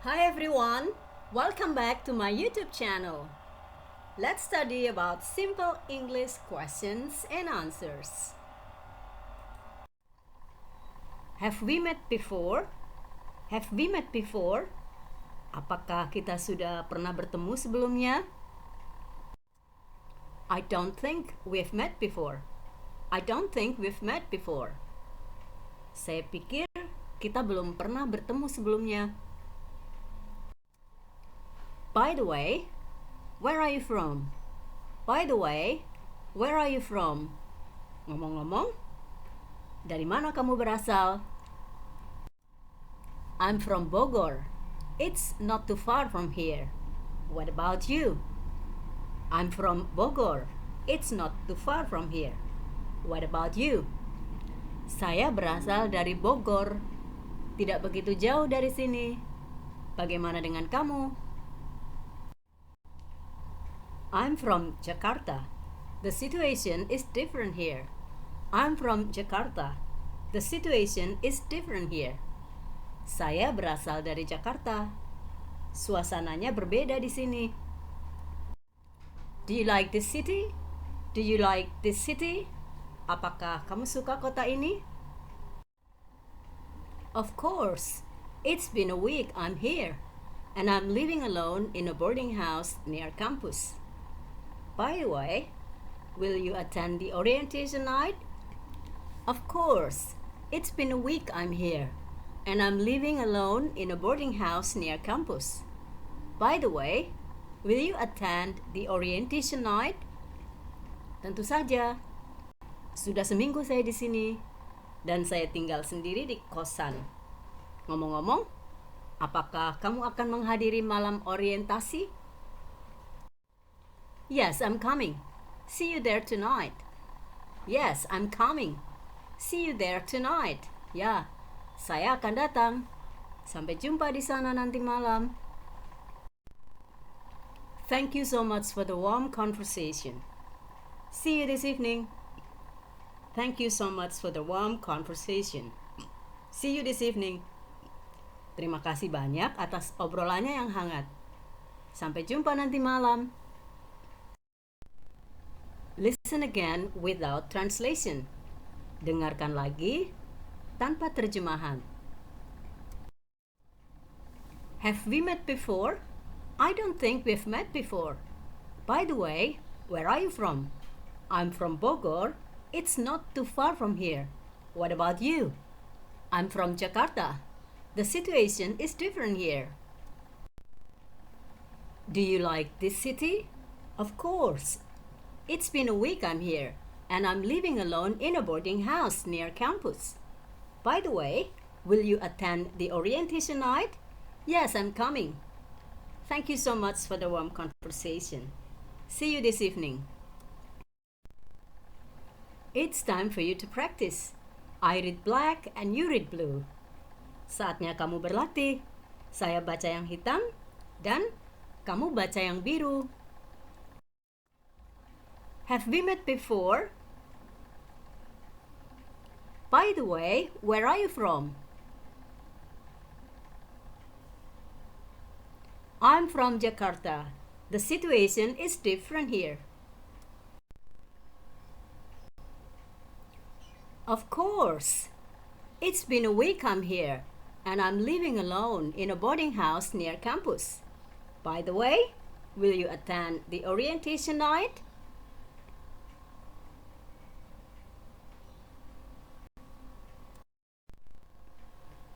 Hi everyone, welcome back to my YouTube channel. Let's study about simple English questions and answers. Have we met before? Have we met before? Apakah kita sudah pernah bertemu sebelumnya? I don't think we've met before. I don't think we've met before. Saya pikir kita belum pernah bertemu sebelumnya. By the way, where are you from? By the way, where are you from? Ngomong-ngomong, dari mana kamu berasal? I'm from Bogor. It's not too far from here. What about you? I'm from Bogor. It's not too far from here. What about you? Saya berasal dari Bogor. Tidak begitu jauh dari sini. Bagaimana dengan kamu? I'm from Jakarta. The situation is different here. I'm from Jakarta. The situation is different here. Saya berasal dari Jakarta. Suasananya berbeda di sini. Do you like this city? Do you like this city? Apakah kamu suka kota ini? Of course. It's been a week I'm here, and I'm living alone in a boarding house near campus. By the way, will you attend the orientation night? Of course. It's been a week I'm here, and I'm living alone in a boarding house near campus. By the way, will you attend the orientation night? Tentu saja. Sudah seminggu saya di sini, dan saya tinggal sendiri di kosan. Ngomong-ngomong, apakah kamu akan menghadiri malam orientasi? Yes, I'm coming. See you there tonight. Yes, I'm coming. See you there tonight. Ya, saya akan datang. Sampai jumpa di sana nanti malam. Thank you so much for the warm conversation. See you this evening. Thank you so much for the warm conversation. See you this evening. Terima kasih banyak atas obrolannya yang hangat. Sampai jumpa nanti malam. Listen again without translation. Dengarkan lagi tanpa terjemahan. Have we met before? I don't think we've met before. By the way, where are you from? I'm from Bogor. It's not too far from here. What about you? I'm from Jakarta. The situation is different here. Do you like this city? Of course. It's been a week I'm here, and I'm living alone in a boarding house near campus. By the way, will you attend the orientation night? Yes, I'm coming. Thank you so much for the warm conversation. See you this evening. It's time for you to practice. I read black and you read blue. Saatnya kamu berlatih. Saya baca yang hitam dan kamu baca yang biru. Have we met before? By the way, where are you from? I'm from Jakarta. The situation is different here. Of course. It's been a week I'm here, and I'm living alone in a boarding house near campus. By the way, will you attend the orientation night?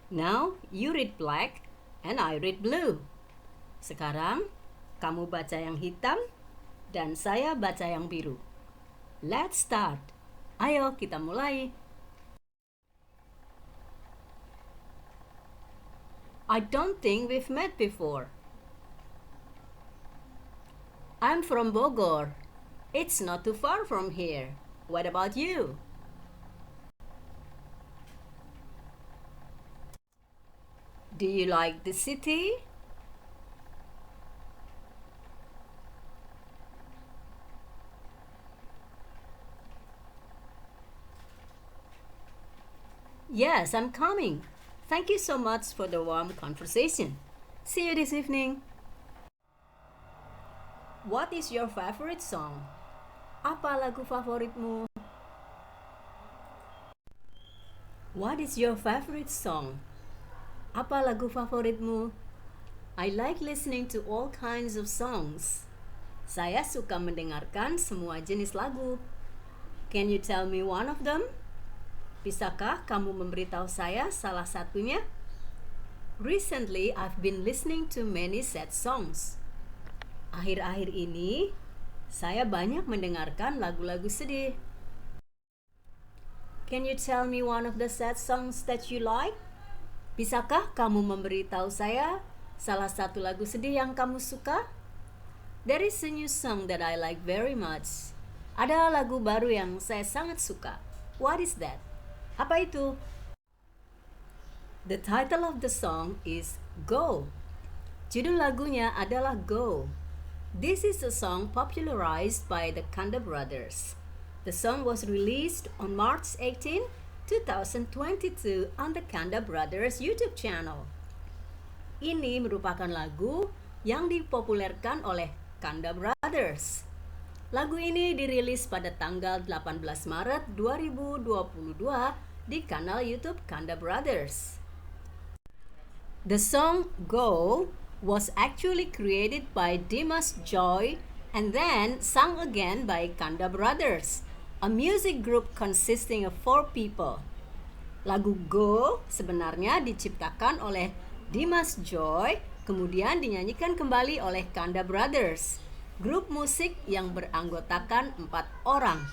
Now, you read black and I read blue. Sekarang, kamu baca yang hitam dan saya baca yang biru. Let's start. Ayo kita mulai. I don't think we've met before. I'm from Bogor. It's not too far from here. What about you? Do you like the city? Yes, I'm coming. Thank you so much for the warm conversation. See you this evening. What is your favorite song? Apa lagu favoritmu? What is your favorite song? Apa lagu favoritmu? I like listening to all kinds of songs. Saya suka mendengarkan semua jenis lagu. Can you tell me one of them? Bisakah kamu memberitahu saya salah satunya? Recently, I've been listening to many sad songs. Akhir-akhir ini, saya banyak mendengarkan lagu-lagu sedih. Can you tell me one of the sad songs that you like? Bisakah kamu memberitahu saya salah satu lagu sedih yang kamu suka? There is a new song that I like very much. Ada lagu baru yang saya sangat suka. What is that? Apa itu? The title of the song is Go. Judul lagunya adalah Go. This is a song popularized by the Kanda Brothers. The song was released on March 18, 2022 on the Kanda Brothers YouTube channel. Ini merupakan lagu yang dipopulerkan oleh Kanda Brothers. Lagu ini dirilis pada tanggal 18 Maret 2022 di kanal YouTube Kanda Brothers. The song Go was actually created by Dimas Joy and then sung again by Kanda Brothers, a music group consisting of 4 people. Lagu Go sebenarnya diciptakan oleh Dimas Joy, kemudian dinyanyikan kembali oleh Kanda Brothers, grup musik yang beranggotakan 4 orang.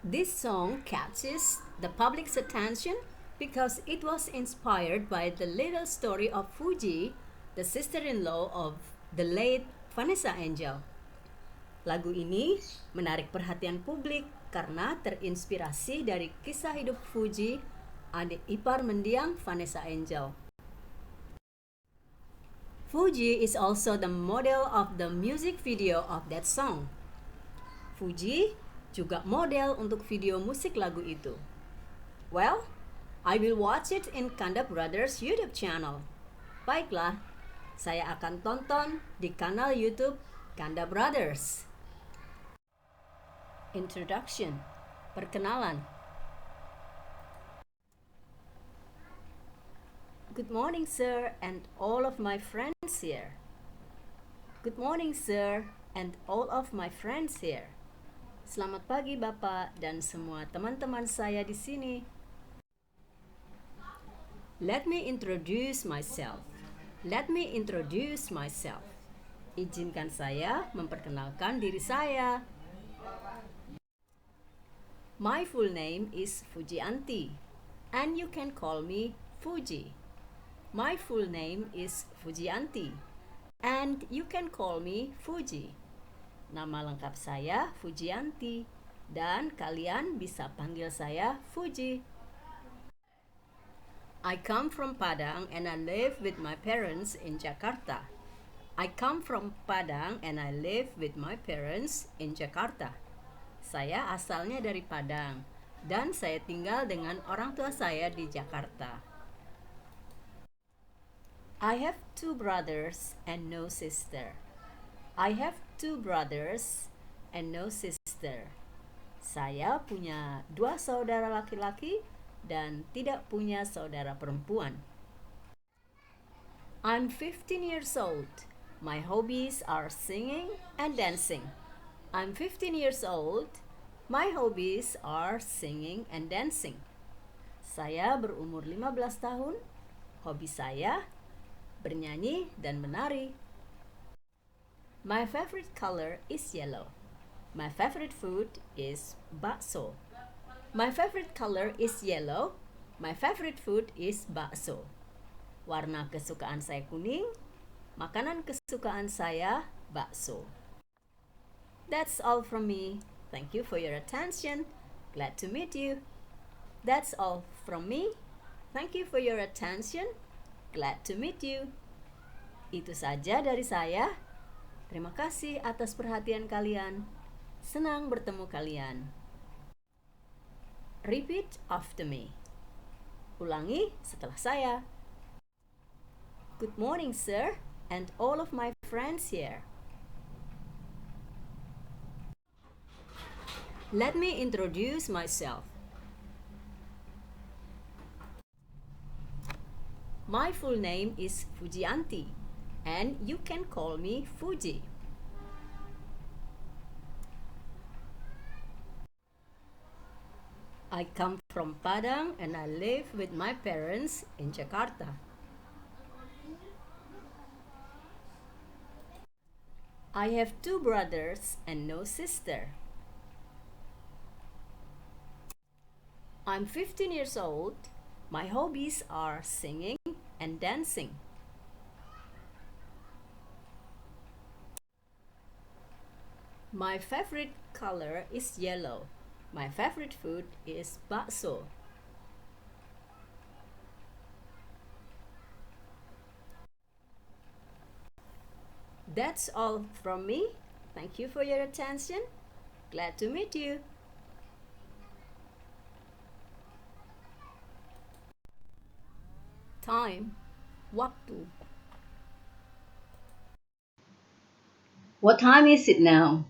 This song catches the public's attention because it was inspired by the little story of Fuji, the sister-in-law of the late Vanessa Angel. Lagu ini menarik perhatian publik karena terinspirasi dari kisah hidup Fuji, adik ipar mendiang Vanessa Angel. Fuji is also the model of the music video of that song. Fuji juga model untuk video musik lagu itu. Well, I will watch it in Kanda Brothers YouTube channel. Baiklah, saya akan tonton di kanal YouTube Kanda Brothers. Introduction, perkenalan. Good morning, sir, and all of my friends here. Good morning, sir, and all of my friends here. Selamat pagi, Bapak, dan semua teman-teman saya di sini. Let me introduce myself. Let me introduce myself. Izinkan saya memperkenalkan diri saya. My full name is Fujianti, and you can call me Fuji. My full name is Fujianti, and you can call me Fuji. Nama lengkap saya Fujianti, dan kalian bisa panggil saya Fuji. I come from Padang and I live with my parents in Jakarta. I come from Padang and I live with my parents in Jakarta. Saya asalnya dari Padang dan saya tinggal dengan orang tua saya di Jakarta. I have 2 brothers and no sister. I have 2 brothers and no sister. Saya punya 2 saudara laki-laki dan tidak punya saudara perempuan. I'm 15 years old. My hobbies are singing and dancing. I'm 15 years old. My hobbies are singing and dancing. Saya berumur 15 tahun. Hobi saya bernyanyi dan menari. My favorite color is yellow. My favorite food is bakso. My favorite color is yellow. My favorite food is bakso. Warna kesukaan saya kuning. Makanan kesukaan saya bakso. That's all from me. Thank you for your attention. Glad to meet you. That's all from me. Thank you for your attention. Glad to meet you. Itu saja dari saya. Terima kasih atas perhatian kalian. Senang bertemu kalian. Repeat after me. Ulangi setelah saya. Good morning, sir, and all of my friends here. Let me introduce myself. My full name is Fujianti, and you can call me Fuji. I come from Padang and I live with my parents in Jakarta. I have 2 brothers and no sister. I'm 15 years old. My hobbies are singing and dancing. My favorite color is yellow. My favorite food is bakso. That's all from me. Thank you for your attention. Glad to meet you. Time, waktu. What time is it now?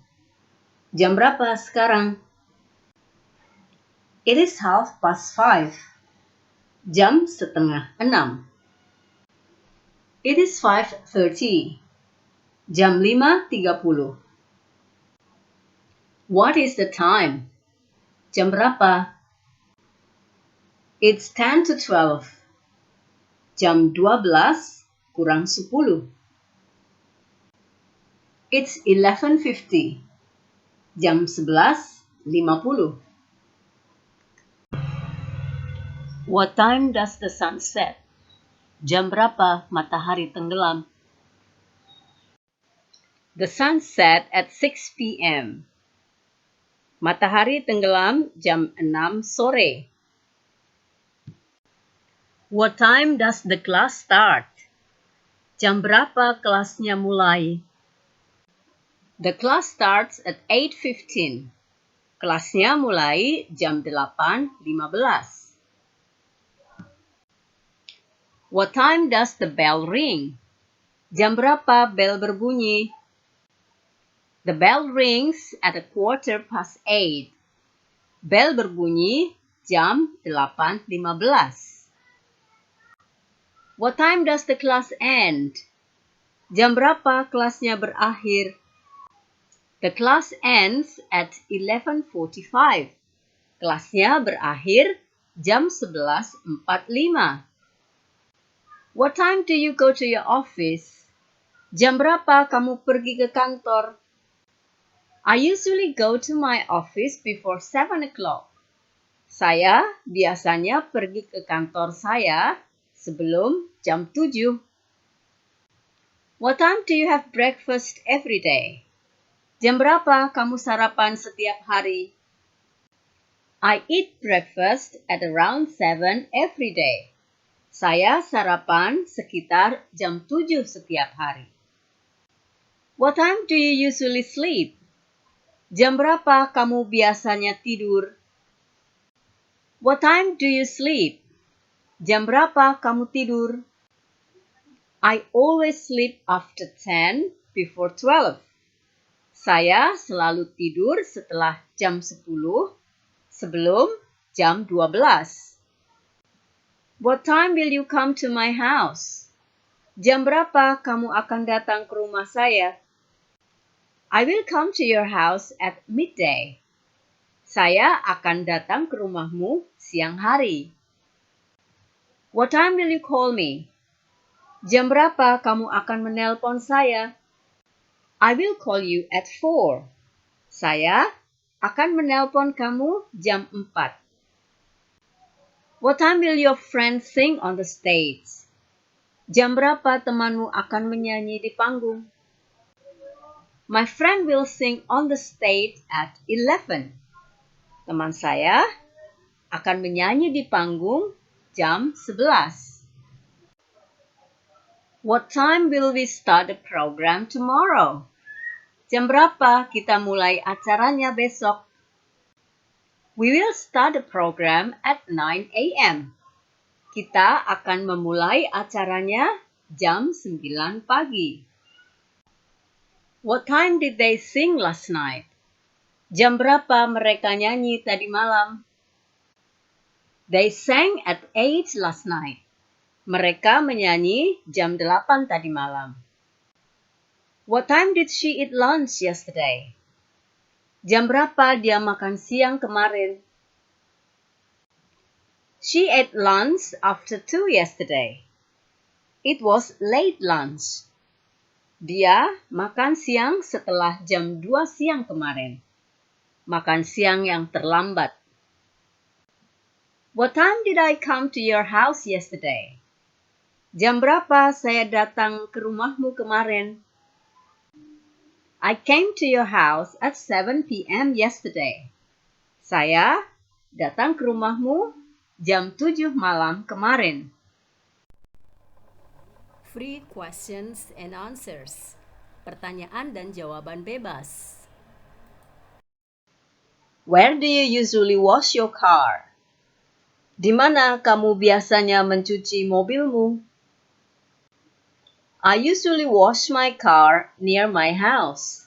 Jam berapa sekarang? It is 5:30. Jam 5:30. It is 5:30. Jam 5:30. What is the time? Jam berapa? It's 10 to 12. Jam 12 kurang 10. It's 11:50. Jam 11:50. What time does the sun set? Jam berapa matahari tenggelam? The sun set at 6 p.m. Matahari tenggelam jam 6 sore. What time does the class start? Jam berapa kelasnya mulai? The class starts at 8:15. Kelasnya mulai jam 8:15. What time does the bell ring? Jam berapa bel berbunyi? The bell rings at 8:15. Bel berbunyi jam 8:15. What time does the class end? Jam berapa kelasnya berakhir? The class ends at 11:45. Kelasnya berakhir jam 11:45. What time do you go to your office? Jam berapa kamu pergi ke kantor? I usually go to my office before 7 o'clock. Saya biasanya pergi ke kantor saya sebelum jam 7. What time do you have breakfast every day? Jam berapa kamu sarapan setiap hari? I eat breakfast at around 7 every day. Saya sarapan sekitar jam 7 setiap hari. What time do you usually sleep? Jam berapa kamu biasanya tidur? What time do you sleep? Jam berapa kamu tidur? I always sleep after 10 before 12. Saya selalu tidur setelah jam 10 sebelum jam 12. What time will you come to my house? Jam berapa kamu akan datang ke rumah saya? I will come to your house at midday. Saya akan datang ke rumahmu siang hari. What time will you call me? Jam berapa kamu akan menelpon saya? I will call you at 4. Saya akan menelpon kamu jam 4. What time will your friends sing on the stage? Jam berapa temanmu akan menyanyi di panggung? My friend will sing on the stage at 11. Teman saya akan menyanyi di panggung jam 11. What time will we start the program tomorrow? Jam berapa kita mulai acaranya besok? We will start the program at 9 a.m. Kita akan memulai acaranya jam 9 pagi. What time did they sing last night? Jam berapa mereka nyanyi tadi malam? They sang at 8 last night. Mereka menyanyi jam 8 tadi malam. What time did she eat lunch yesterday? Jam berapa dia makan siang kemarin? She ate lunch after 2 yesterday. It was late lunch. Dia makan siang setelah jam 2 siang kemarin. Makan siang yang terlambat. What time did I come to your house yesterday? Jam berapa saya datang ke rumahmu kemarin? I came to your house at 7 p.m. yesterday. Saya datang ke rumahmu jam 7 malam kemarin. Free questions and answers. Pertanyaan dan jawaban bebas. Where do you usually wash your car? Di mana kamu biasanya mencuci mobilmu? I usually wash my car near my house.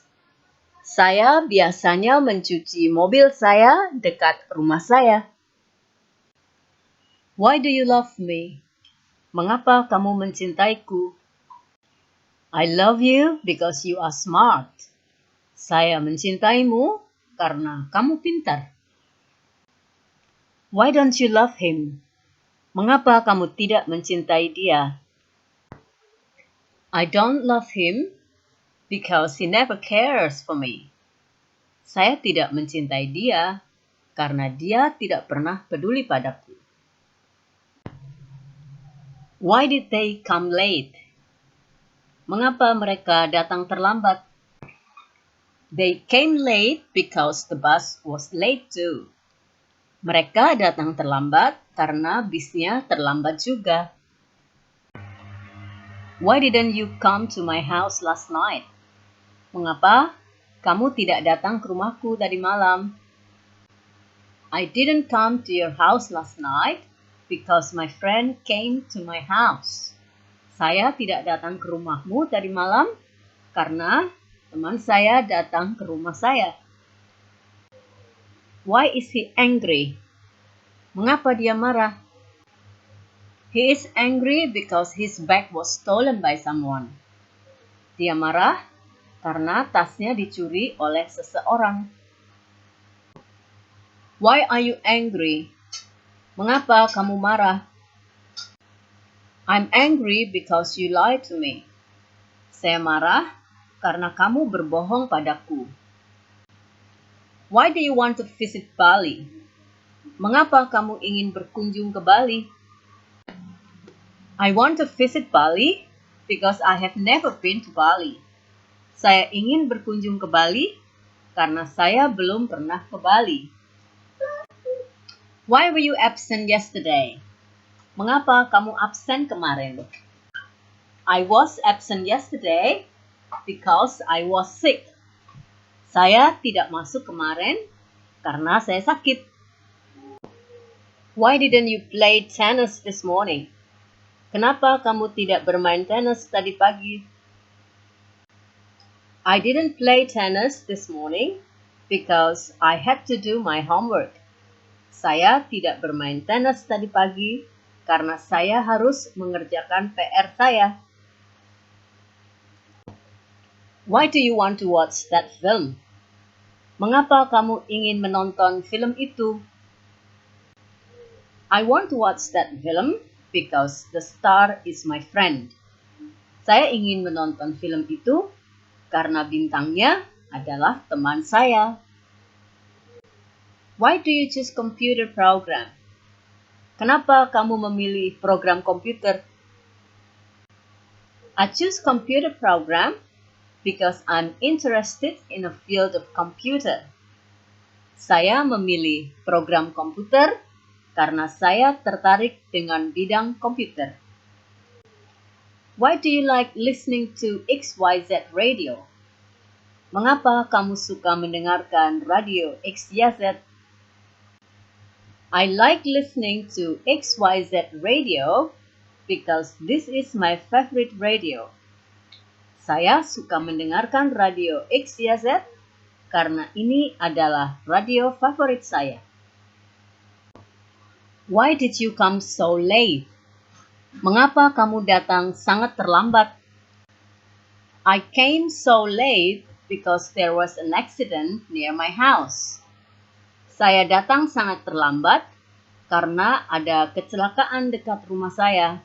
Saya biasanya mencuci mobil saya dekat rumah saya. Why do you love me? Mengapa kamu mencintaiku? I love you because you are smart. Saya mencintaimu karena kamu pintar. Why don't you love him? Mengapa kamu tidak mencintai dia? I don't love him because he never cares for me. Saya tidak mencintai dia karena dia tidak pernah peduli padaku. Why did they come late? Mengapa mereka datang terlambat? They came late because the bus was late too. Mereka datang terlambat karena bisnya terlambat juga. Why didn't you come to my house last night? Mengapa kamu tidak datang ke rumahku tadi malam? I didn't come to your house last night because my friend came to my house. Saya tidak datang ke rumahmu tadi malam karena teman saya datang ke rumah saya. Why is he angry? Mengapa dia marah? He is angry because his bag was stolen by someone. Dia marah karena tasnya dicuri oleh seseorang. Why are you angry? Mengapa kamu marah? I'm angry because you lied to me. Saya marah karena kamu berbohong padaku. Why do you want to visit Bali? Mengapa kamu ingin berkunjung ke Bali? I want to visit Bali because I have never been to Bali. Saya ingin berkunjung ke Bali karena saya belum pernah ke Bali. Why were you absent yesterday? Mengapa kamu absen kemarin? I was absent yesterday because I was sick. Saya tidak masuk kemarin karena saya sakit. Why didn't you play tennis this morning? Kenapa kamu tidak bermain tenis tadi pagi? I didn't play tennis this morning because I had to do my homework. Saya tidak bermain tenis tadi pagi karena saya harus mengerjakan PR saya. Why do you want to watch that film? Mengapa kamu ingin menonton film itu? I want to watch that film because the star is my friend. Saya ingin menonton film itu karena bintangnya adalah teman saya. Why do you choose computer program? Kenapa kamu memilih program komputer? I choose computer program because I'm interested in a field of computer. Saya memilih program komputer karena saya tertarik dengan bidang komputer. Why do you like listening to XYZ radio? Mengapa kamu suka mendengarkan radio XYZ? I like listening to XYZ radio because this is my favorite radio. Saya suka mendengarkan radio XYZ karena ini adalah radio favorit saya. Why did you come so late? Mengapa kamu datang sangat terlambat? I came so late because there was an accident near my house. Saya datang sangat terlambat karena ada kecelakaan dekat rumah saya.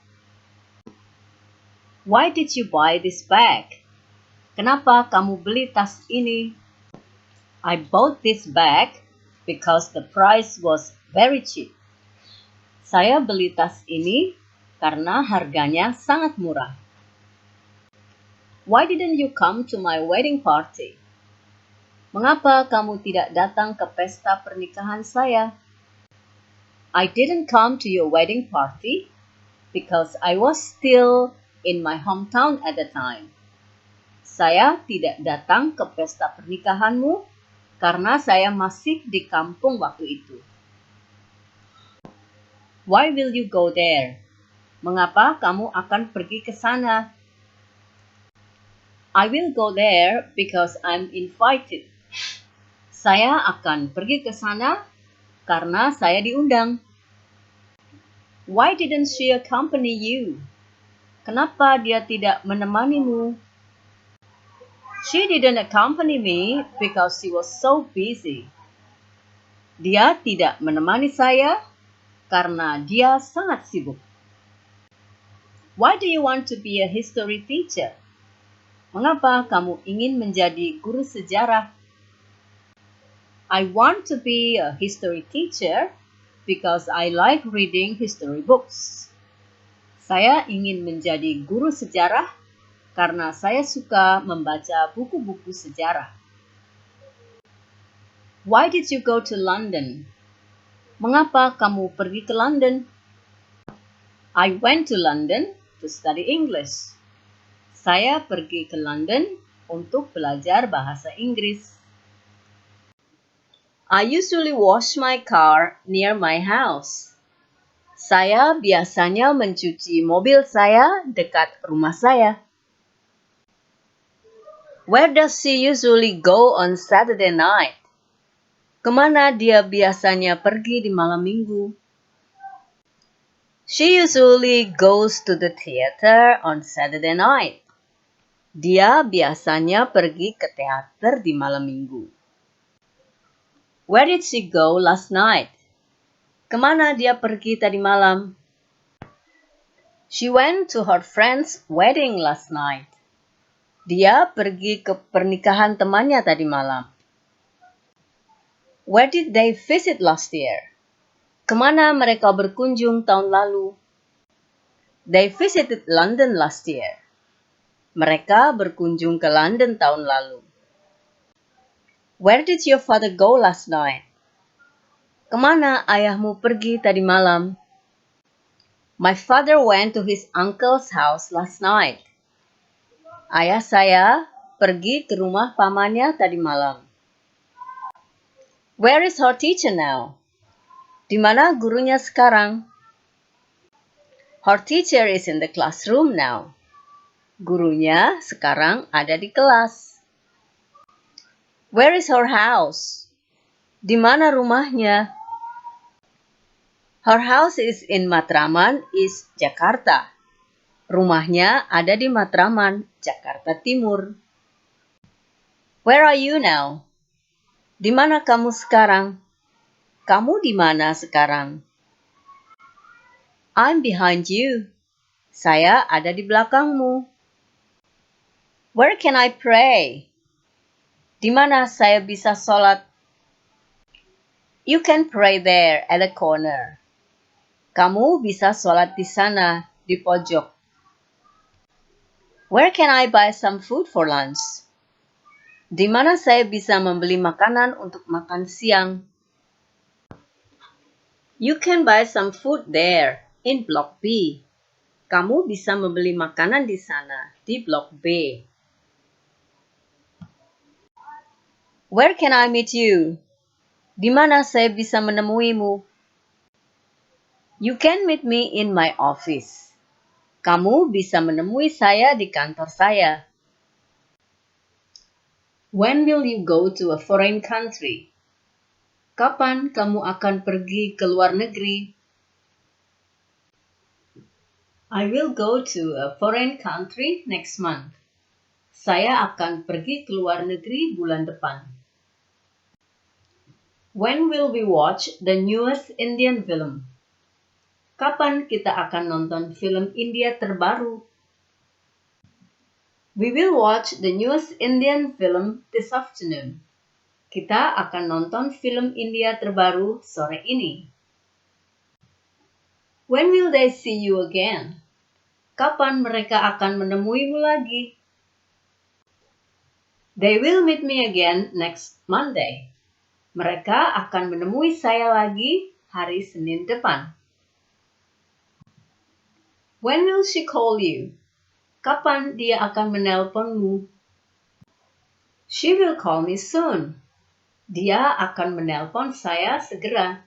Why did you buy this bag? Kenapa kamu beli tas ini? I bought this bag because the price was very cheap. Saya beli tas ini karena harganya sangat murah. Why didn't you come to my wedding party? Mengapa kamu tidak datang ke pesta pernikahan saya? I didn't come to your wedding party because I was still in my hometown at the time. Saya tidak datang ke pesta pernikahanmu karena saya masih di kampung waktu itu. Why will you go there? Mengapa kamu akan pergi ke sana? I will go there because I'm invited. Saya akan pergi ke sana karena saya diundang. Why didn't she accompany you? Kenapa dia tidak menemanimu? She didn't accompany me because she was so busy. Dia tidak menemani saya karena dia sangat sibuk. Why do you want to be a history teacher? Mengapa kamu ingin menjadi guru sejarah? I want to be a history teacher because I like reading history books. Saya ingin menjadi guru sejarah karena saya suka membaca buku-buku sejarah. Why did you go to London? Mengapa kamu pergi ke London? I went to London to study English. Saya pergi ke London untuk belajar bahasa Inggris. I usually wash my car near my house. Saya biasanya mencuci mobil saya dekat rumah saya. Where does she usually go on Saturday night? Kemana dia biasanya pergi di malam minggu? She usually goes to the theater on Saturday night. Dia biasanya pergi ke teater di malam minggu. Where did she go last night? Kemana dia pergi tadi malam? She went to her friend's wedding last night. Dia pergi ke pernikahan temannya tadi malam. Where did they visit last year? Kemana mereka berkunjung tahun lalu? They visited London last year. Mereka berkunjung ke London tahun lalu. Where did your father go last night? Kemana ayahmu pergi tadi malam? My father went to his uncle's house last night. Ayah saya pergi ke rumah pamannya tadi malam. Where is her teacher now? Di mana gurunya sekarang? Her teacher is in the classroom now. Gurunya sekarang ada di kelas. Where is her house? Di mana rumahnya? Her house is in Matraman, East Jakarta. Rumahnya ada di Matraman, Jakarta Timur. Where are you now? Di mana kamu sekarang? Kamu di mana sekarang? I'm behind you. Saya ada di belakangmu. Where can I pray? Di mana saya bisa sholat? You can pray there at the corner. Kamu bisa sholat di sana, di pojok. Where can I buy some food for lunch? Di mana saya bisa membeli makanan untuk makan siang? You can buy some food there, in Block B. Kamu bisa membeli makanan di sana, di Blok B. Where can I meet you? Di mana saya bisa menemuimu? You can meet me in my office. Kamu bisa menemui saya di kantor saya. When will you go to a foreign country? Kapan kamu akan pergi ke luar negeri? I will go to a foreign country next month. Saya akan pergi ke luar negeri bulan depan. When will we watch the newest Indian film? Kapan kita akan nonton film India terbaru? We will watch the newest Indian film this afternoon. Kita akan nonton film India terbaru sore ini. When will they see you again? Kapan mereka akan menemuimu lagi? They will meet me again next Monday. Mereka akan menemui saya lagi hari Senin depan. When will she call you? Kapan dia akan menelponmu? She will call me soon. Dia akan menelpon saya segera.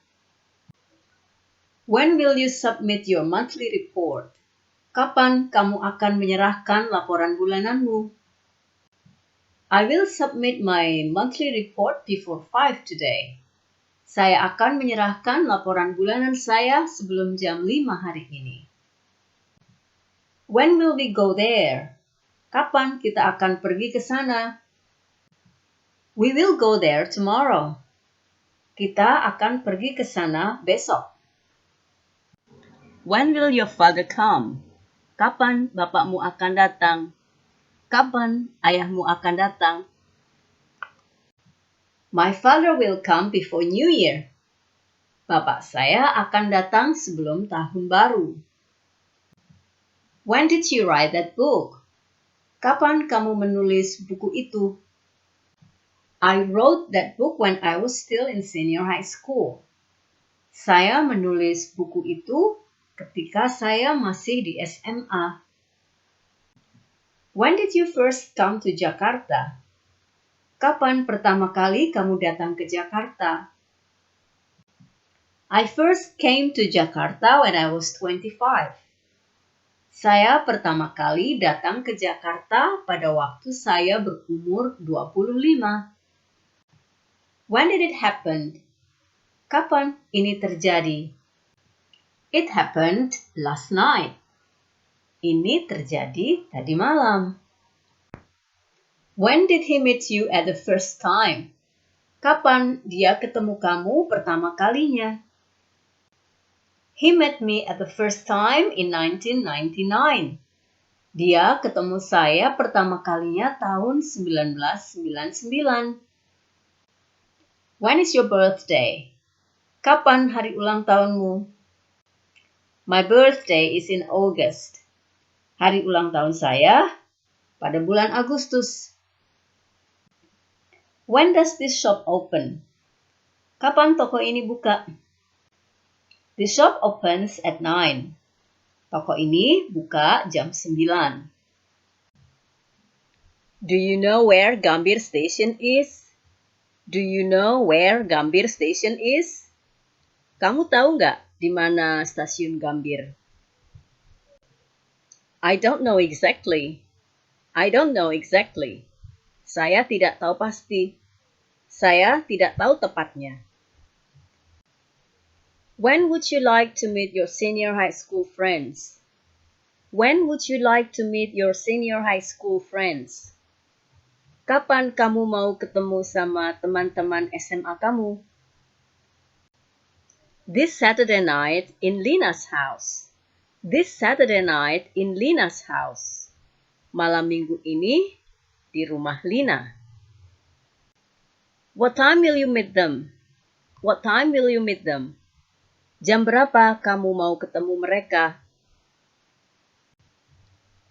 When will you submit your monthly report? Kapan kamu akan menyerahkan laporan bulananmu? I will submit my monthly report before 5 today. Saya akan menyerahkan laporan bulanan saya sebelum jam 5 hari ini. When will we go there? Kapan kita akan pergi ke sana? We will go there tomorrow. Kita akan pergi ke sana besok. When will your father come? Kapan bapakmu akan datang? Kapan ayahmu akan datang? My father will come before New Year. Bapak saya akan datang sebelum tahun baru. When did you write that book? Kapan kamu menulis buku itu? I wrote that book when I was still in senior high school. Saya menulis buku itu ketika saya masih di SMA. When did you first come to Jakarta? Kapan pertama kali kamu datang ke Jakarta? I first came to Jakarta when I was 25. Saya pertama kali datang ke Jakarta pada waktu saya berumur 25. When did it happen? Kapan ini terjadi? It happened last night. Ini terjadi tadi malam. When did he meet you at the first time? Kapan dia ketemu kamu pertama kalinya? He met me at the first time in 1999. Dia ketemu saya pertama kalinya tahun 1999. When is your birthday? Kapan hari ulang tahunmu? My birthday is in August. Hari ulang tahun saya pada bulan Agustus. When does this shop open? Kapan toko ini buka? The shop opens at 9. Toko ini buka jam 9. Do you know where Gambir Station is? Do you know where Gambir Station is? Kamu tahu nggak di mana stasiun Gambir? I don't know exactly. I don't know exactly. Saya tidak tahu pasti. Saya tidak tahu tepatnya. When would you like to meet your senior high school friends? When would you like to meet your senior high school friends? Kapan kamu mau ketemu sama teman-teman SMA kamu? This Saturday night in Lina's house. This Saturday night in Lina's house. Malam minggu ini di rumah Lina. What time will you meet them? What time will you meet them? Jam berapa kamu mau ketemu mereka?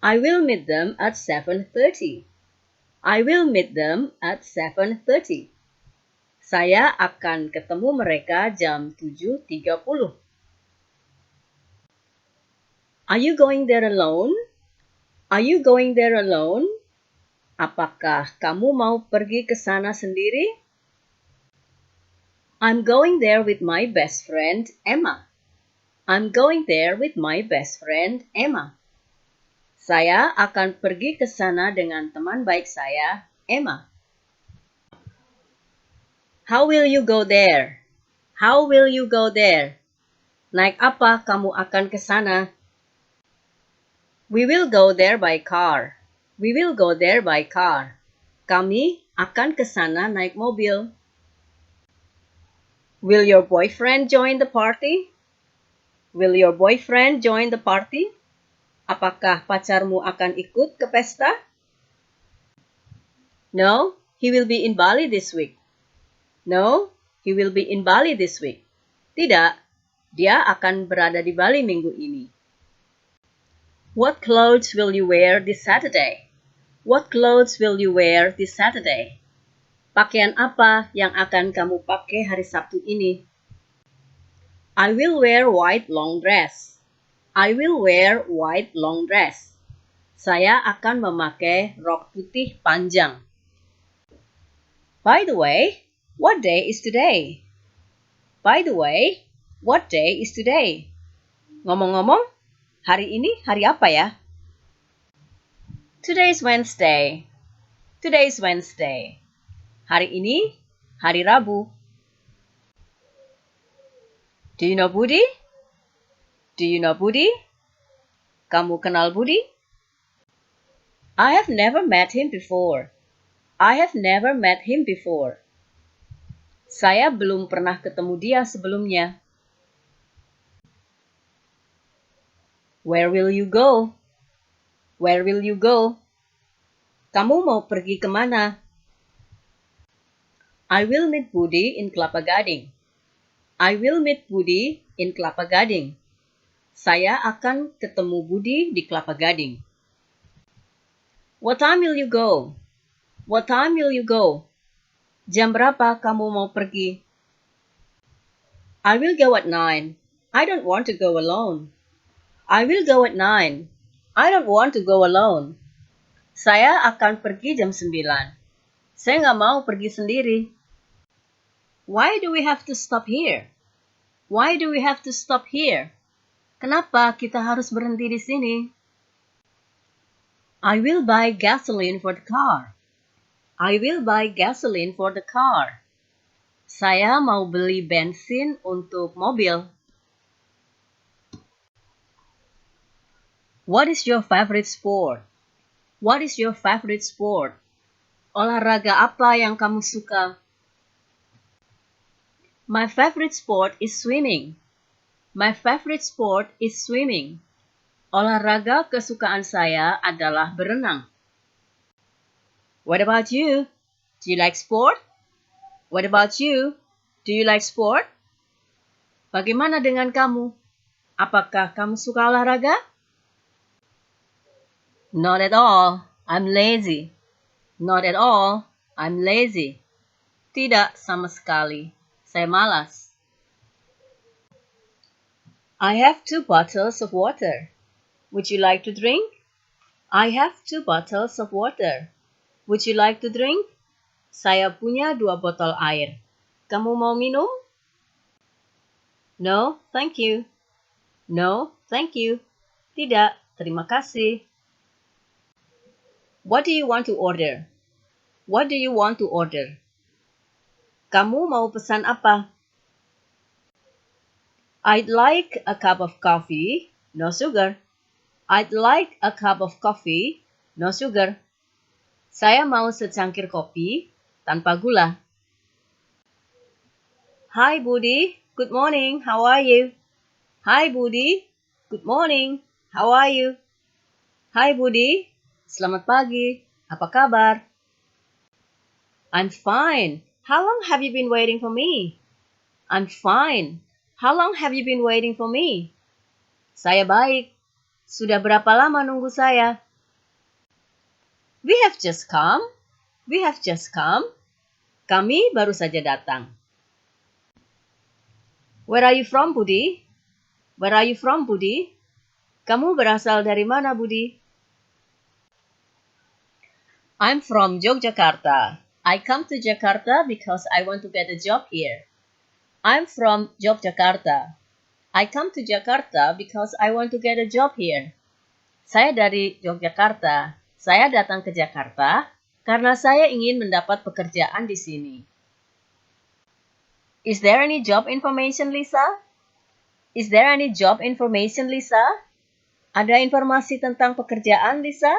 I will meet them at 7:30. I will meet them at 7:30. Saya akan ketemu mereka jam 7:30. Are you going there alone? Are you going there alone? Apakah kamu mau pergi ke sana sendiri? I'm going there with my best friend, Emma. I'm going there with my best friend, Emma. Saya akan pergi ke sana dengan teman baik saya, Emma. How will you go there? How will you go there? Naik apa kamu akan ke sana? We will go there by car. We will go there by car. Kami akan ke sana naik mobil. Will your boyfriend join the party? Will your boyfriend join the party? Apakah pacarmu akan ikut ke pesta? No, he will be in Bali this week. No, he will be in Bali this week. Tidak, dia akan berada di Bali minggu ini. What clothes will you wear this Saturday? What clothes will you wear this Saturday? Pakaian apa yang akan kamu pakai hari Sabtu ini? I will wear white long dress. I will wear white long dress. Saya akan memakai rok putih panjang. By the way, what day is today? By the way, what day is today? Ngomong-ngomong, hari ini hari apa ya? Today is Wednesday. Today is Wednesday. Hari ini hari Rabu. Do you know Budi? Do you know Budi? Kamu kenal Budi? I have never met him before. I have never met him before. Saya belum pernah ketemu dia sebelumnya. Where will you go? Where will you go? Kamu mau pergi kemana? I will meet Budi in Kelapa Gading. I will meet Budi in Kelapa Gading. Saya akan ketemu Budi di Kelapa Gading. What time will you go? What time will you go? Jam berapa kamu mau pergi? I will go at 9. I don't want to go alone. I will go at 9. I don't want to go alone. Saya akan pergi jam 9. Saya nggak mau pergi sendiri. Why do we have to stop here? Why do we have to stop here? Kenapa kita harus berhenti di sini? I will buy gasoline for the car. I will buy gasoline for the car. Saya mau beli bensin untuk mobil. What is your favorite sport? What is your favorite sport? Olahraga apa yang kamu suka? My favorite sport is swimming. My favorite sport is swimming. Olahraga kesukaan saya adalah berenang. What about you? Do you like sport? What about you? Do you like sport? Bagaimana dengan kamu? Apakah kamu suka olahraga? Not at all. I'm lazy. Not at all. I'm lazy. Tidak sama sekali. Saya malas. I have 2 bottles of water. Would you like to drink? I have 2 bottles of water. Would you like to drink? Saya punya 2 botol air. Kamu mau minum? No, thank you. No, thank you. Tidak, terima kasih. What do you want to order? What do you want to order? Kamu mau pesan apa? I'd like a cup of coffee, no sugar. I'd like a cup of coffee, no sugar. Saya mau secangkir kopi tanpa gula. Hi Budi, good morning, how are you? Hi Budi, good morning, how are you? Hai Budi, selamat pagi, apa kabar? I'm fine. How long have you been waiting for me? I'm fine. How long have you been waiting for me? Saya baik. Sudah berapa lama nunggu saya? We have just come. We have just come. Kami baru saja datang. Where are you from, Budi? Where are you from, Budi? Kamu berasal dari mana, Budi? I'm from Yogyakarta. I come to Jakarta because I want to get a job here. I'm from Yogyakarta. I come to Jakarta because I want to get a job here. Saya dari Yogyakarta. Saya datang ke Jakarta karena saya ingin mendapat pekerjaan di sini. Is there any job information, Lisa? Is there any job information, Lisa? Ada informasi tentang pekerjaan, Lisa?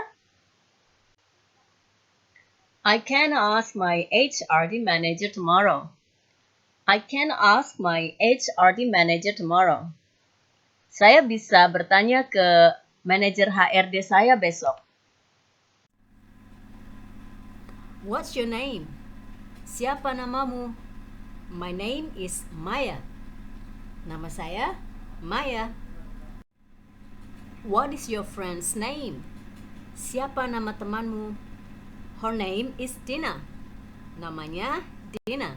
I can ask my HRD manager tomorrow. I can ask my HRD manager tomorrow. Saya bisa bertanya ke manajer HRD saya besok. What's your name? Siapa namamu? My name is Maya. Nama saya Maya. What is your friend's name? Siapa nama temanmu? Her name is Dina. Namanya Dina.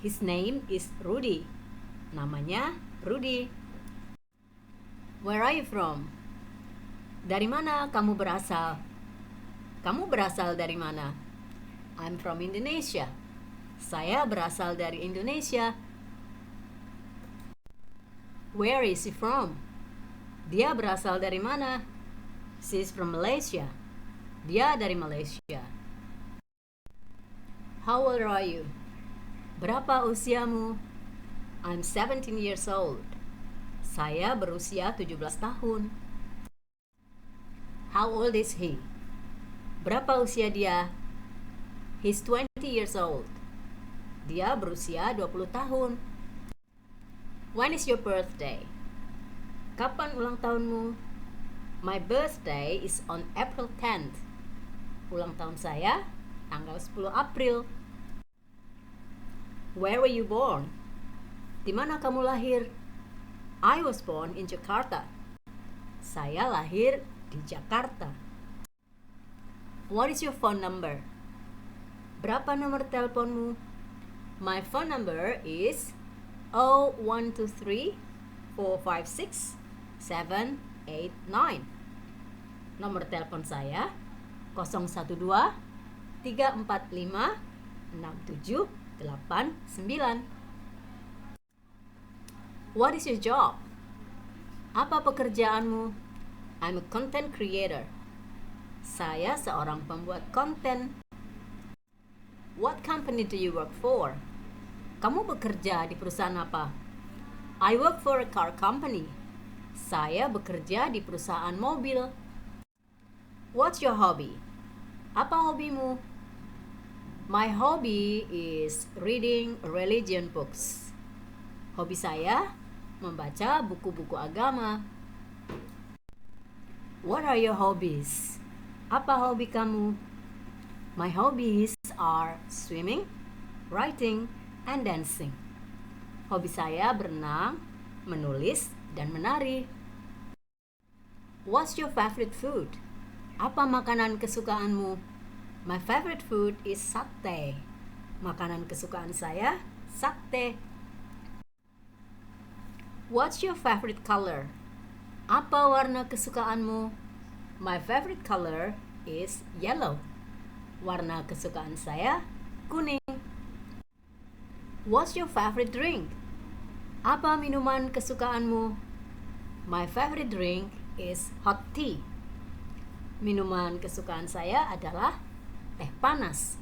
His name is Rudy. Namanya Rudy. Where are you from? Dari mana kamu berasal? Kamu berasal dari mana? I'm from Indonesia. Saya berasal dari Indonesia. Where is he from? Dia berasal dari mana? She's from Malaysia. Dia dari Malaysia. How old are you? Berapa usiamu? I'm 17 years old. Saya berusia 17 tahun. How old is he? Berapa usia dia? He's 20 years old. Dia berusia 20 tahun. When is your birthday? Kapan ulang tahunmu? My birthday is on April 10th. Ulang tahun saya tanggal 10 April. Where were you born? Di mana kamu lahir? I was born in Jakarta. Saya lahir di Jakarta. What is your phone number? Berapa nomor teleponmu? My phone number is 0123 456 789. Nomor telepon saya 012 345 6789. What is your job? Apa pekerjaanmu? I'm a content creator. Saya seorang pembuat konten. What company do you work for? Kamu bekerja di perusahaan apa? I work for a car company. Saya bekerja di perusahaan mobil. What's your hobby? Apa hobimu? My hobby is reading religion books. Hobi saya membaca buku-buku agama. What are your hobbies? Apa hobi kamu? My hobbies are swimming, writing, and dancing. Hobi saya berenang, menulis, dan menari. What's your favorite food? Apa makanan kesukaanmu? My favorite food is sate. Makanan kesukaan saya, sate. What's your favorite color? Apa warna kesukaanmu? My favorite color is yellow. Warna kesukaan saya, kuning. What's your favorite drink? Apa minuman kesukaanmu? My favorite drink is hot tea. Minuman kesukaan saya adalah teh panas.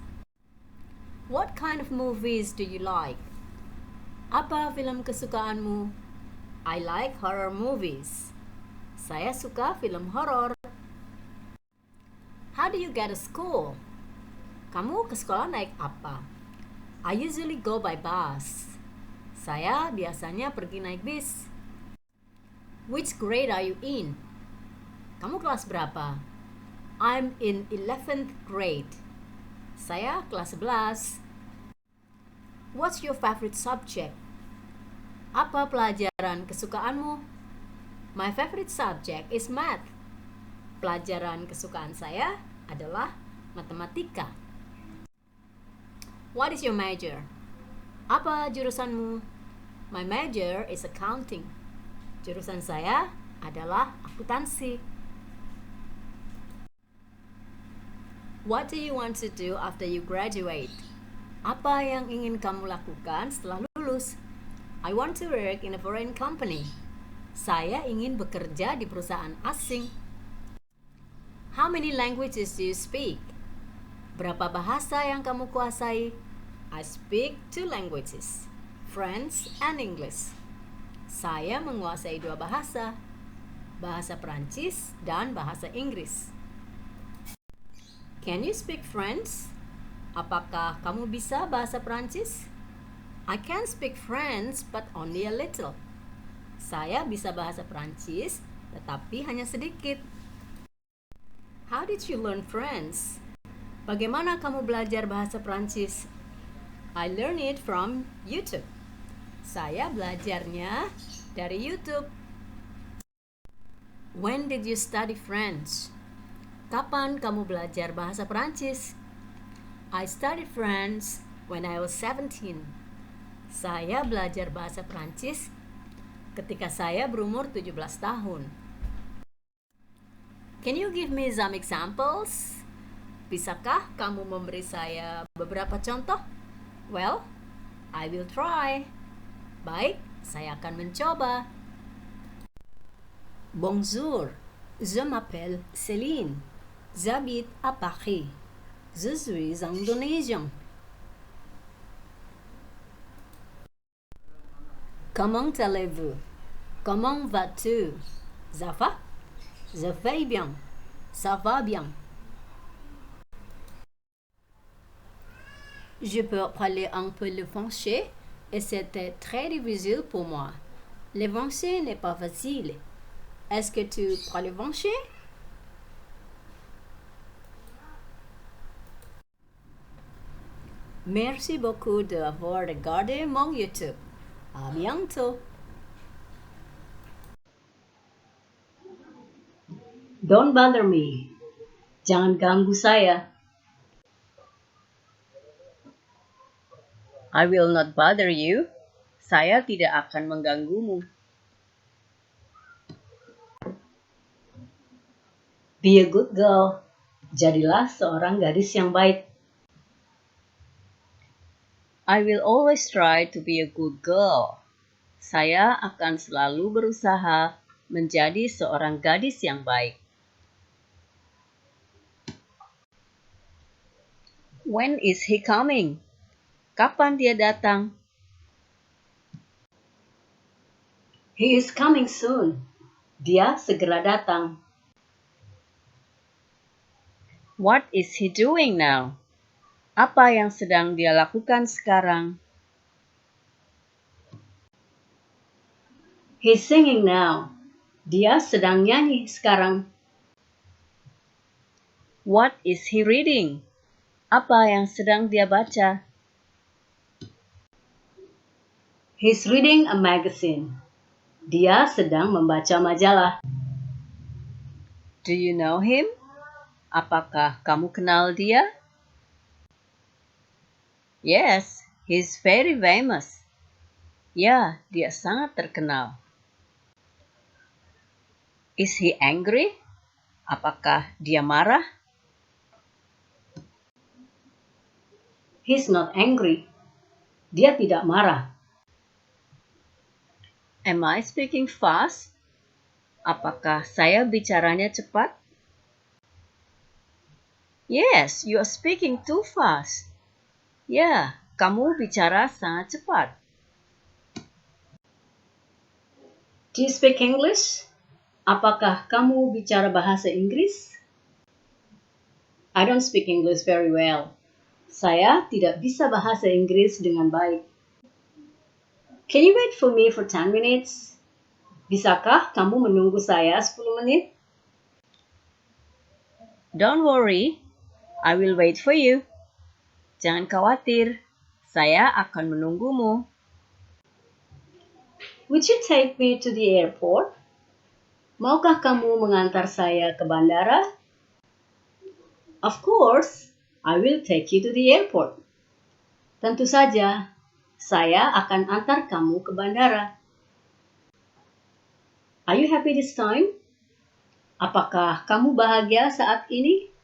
What kind of movies do you like? Apa film kesukaanmu? I like horror movies. Saya suka film horor. How do you get to school? Kamu ke sekolah naik apa? I usually go by bus. Saya biasanya pergi naik bis. Which grade are you in? Kamu kelas berapa? I'm in 11th grade. Saya kelas 11. What's your favorite subject? Apa pelajaran kesukaanmu? My favorite subject is math. Pelajaran kesukaan saya adalah matematika. What is your major? Apa jurusanmu? My major is accounting. Jurusan saya adalah akuntansi. What do you want to do after you graduate? Apa yang ingin kamu lakukan setelah lulus? I want to work in a foreign company. Saya ingin bekerja di perusahaan asing. How many languages do you speak? Berapa bahasa yang kamu kuasai? I speak 2 languages, French and English. Saya menguasai 2 bahasa, bahasa Prancis dan bahasa Inggris. Can you speak French? Apakah kamu bisa bahasa Prancis? I can speak French but only a little. Saya bisa bahasa Prancis, tetapi hanya sedikit. How did you learn French? Bagaimana kamu belajar bahasa Prancis? I learned it from YouTube. Saya belajarnya dari YouTube. When did you study French? Kapan kamu belajar bahasa Prancis? I studied French when I was 17. Saya belajar bahasa Prancis ketika saya berumur 17 tahun. Can you give me some examples? Bisakah kamu memberi saya beberapa contoh? Well, I will try. Baik, saya akan mencoba. Bonjour, je m'appelle Céline. J'habite à Paris. Je suis indonésien. Comment allez-vous? Comment vas-tu? Ça va? Je vais bien. Ça va bien. Je peux parler un peu le français et c'était très difficile pour moi. Le français n'est pas facile. Est-ce que tu parles le français? Merci beaucoup d'avoir regardé mon YouTube. À bientôt. Don't bother me. Jangan ganggu saya. I will not bother you. Saya tidak akan mengganggumu. Be a good girl. Jadilah seorang gadis yang baik. I will always try to be a good girl. Saya akan selalu berusaha menjadi seorang gadis yang baik. When is he coming? Kapan dia datang? He is coming soon. Dia segera datang. What is he doing now? Apa yang sedang dia lakukan sekarang? He's singing now. Dia sedang nyanyi sekarang. What is he reading? Apa yang sedang dia baca? He's reading a magazine. Dia sedang membaca majalah. Do you know him? Apakah kamu kenal dia? Yes, he's very famous. Ya, dia sangat terkenal. Is he angry? Apakah dia marah? He's not angry. Dia tidak marah. Am I speaking fast? Apakah saya bicaranya cepat? Yes, you are speaking too fast. Ya, kamu bicara sangat cepat. Do you speak English? Apakah kamu bicara bahasa Inggris? I don't speak English very well. Saya tidak bisa bahasa Inggris dengan baik. Can you wait for me for 10 minutes? Bisakah kamu menunggu saya 10 menit? Don't worry, I will wait for you. Jangan khawatir, saya akan menunggumu. Would you take me to the airport? Maukah kamu mengantar saya ke bandara? Of course, I will take you to the airport. Tentu saja, saya akan antar kamu ke bandara. Are you happy this time? Apakah kamu bahagia saat ini?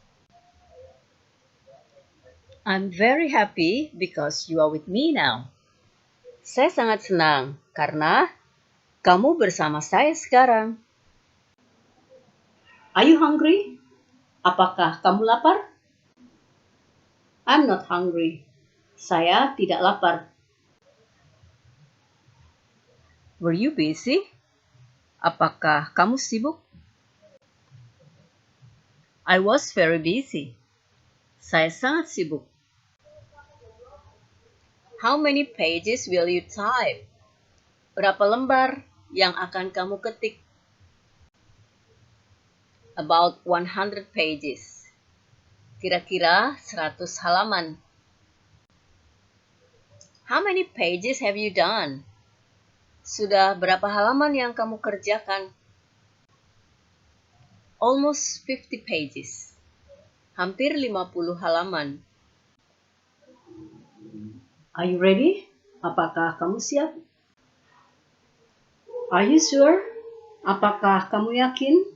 I'm very happy because you are with me now. Saya sangat senang karena kamu bersama saya sekarang. Are you hungry? Apakah kamu lapar? I'm not hungry. Saya tidak lapar. Were you busy? Apakah kamu sibuk? I was very busy. Saya sangat sibuk. How many pages will you type? Berapa lembar yang akan kamu ketik? About 100 pages. Kira-kira 100 halaman. How many pages have you done? Sudah berapa halaman yang kamu kerjakan? Almost 50 pages. Hampir 50 halaman. Are you ready? Apakah kamu siap? Are you sure? Apakah kamu yakin?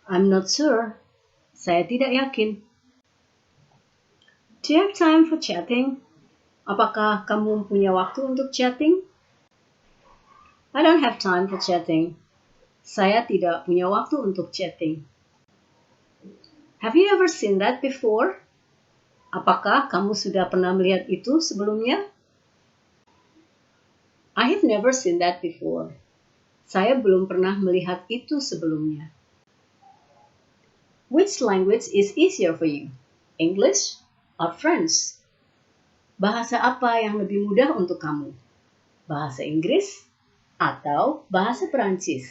I'm not sure. Saya tidak yakin. Do you have time for chatting? Apakah kamu punya waktu untuk chatting? I don't have time for chatting. Saya tidak punya waktu untuk chatting. Have you ever seen that before? Apakah kamu sudah pernah melihat itu sebelumnya? I have never seen that before. Saya belum pernah melihat itu sebelumnya. Which language is easier for you? English or French? Bahasa apa yang lebih mudah untuk kamu? Bahasa Inggris atau bahasa Perancis?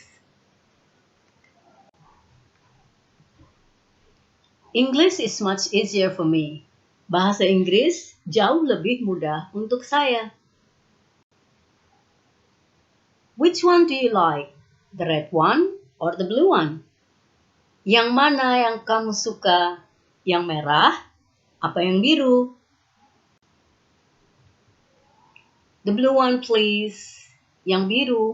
English is much easier for me. Bahasa Inggris jauh lebih mudah untuk saya. Which one do you like? The red one or the blue one? Yang mana yang kamu suka? Yang merah? Apa yang biru? The blue one, please. Yang biru.